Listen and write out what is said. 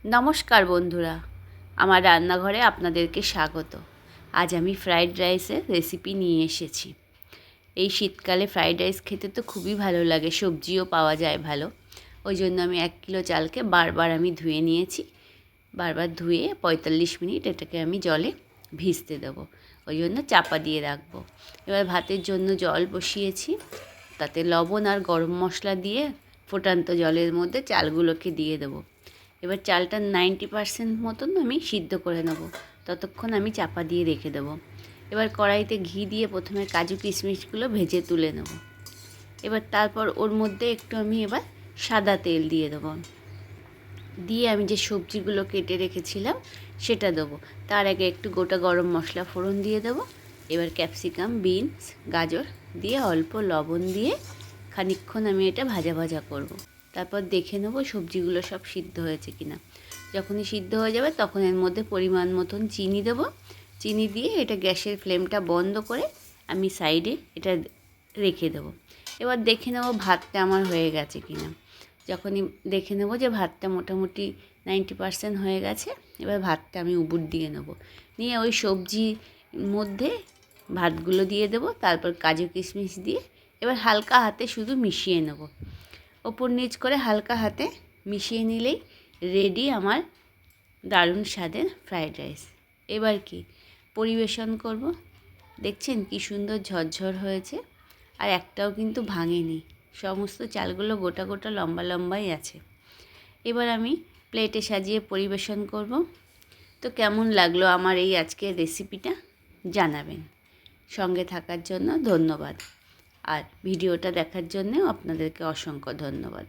নমস্কার বন্ধুরা, আমার রান্নাঘরে আপনাদেরকে স্বাগত। আজ আমি ফ্রাইড রাইসের রেসিপি নিয়ে এসেছি। এই শীতকালে ফ্রাইড রাইস খেতে তো খুবই ভালো লাগে, সবজিও পাওয়া যায় ভালো। ওই জন্য আমি 1 কিলো চালকে বারবার আমি ধুয়ে নিয়েছি। বারবার ধুয়ে 45 মিনিট এটাকে আমি জলে ভিজতে দেবো, ওই জন্য চাপা দিয়ে রাখবো। এবার ভাতের জন্য জল বসিয়েছি, তাতে লবণ আর গরম মশলা দিয়ে ফোটান্ত জলের মধ্যে চালগুলোকে দিয়ে দেবো। এবার চালটা 90% মতন আমি সিদ্ধ করে নেব, ততক্ষণ আমি চাপা দিয়ে রেখে দেবো। এবার কড়াইতে ঘি দিয়ে প্রথমে কাজু কিশমিশগুলো ভেজে তুলে নেব। এবার তারপর ওর মধ্যে একটু আমি এবার সাদা তেল দিয়ে দেবো, দিয়ে আমি যে সবজিগুলো কেটে রেখেছিলাম সেটা দেবো। তার আগে একটু গোটা গরম মশলা ফোড়ন দিয়ে দেবো। এবার ক্যাপসিকাম, বিনস, গাজর দিয়ে অল্প লবণ দিয়ে খানিকক্ষণ আমি এটা ভাজা ভাজা করব। তারপর দেখে নেব সবজিগুলো সব সিদ্ধ হয়েছে কিনা। যখনই সিদ্ধ হয়ে যাবে তখন এর মধ্যে পরিমাণ মতন চিনি দেবো। চিনি দিয়ে এটা গ্যাসের ফ্লেমটা বন্ধ করে আমি সাইডে এটা রেখে দেবো। এবার দেখে নেব ভাতটা আমার হয়ে গেছে কিনা। যখনই দেখে নেব যে ভাতটা মোটামুটি 90% হয়ে গেছে, এবার ভাতটা আমি উবুর দিয়ে নেব। নিয়ে ওই সবজির মধ্যে ভাতগুলো দিয়ে দেবো, তারপর কাজু কিশমিশ দিয়ে এবার হালকা হাতে শুধু মিশিয়ে নেব। ওপর নিচ করে হালকা হাতে মিশিয়ে নিলেই রেডি আমার দারুণ স্বাদের ফ্রাইড রাইস। এবার কি পরিবেশন করব। দেখছেন কি সুন্দর ঝরঝর হয়েছে, আর একটাও কিন্তু ভাঙেনি। সমস্ত চালগুলো গোটা গোটা লম্বা লম্বাই আছে। এবার আমি প্লেটে সাজিয়ে পরিবেশন করব। তো কেমন লাগলো আমার এই আজকের রেসিপিটা জানাবেন। সঙ্গে থাকার জন্য ধন্যবাদ, আর ভিডিওটা দেখার জন্যেও আপনাদেরকে অসংখ্য ধন্যবাদ।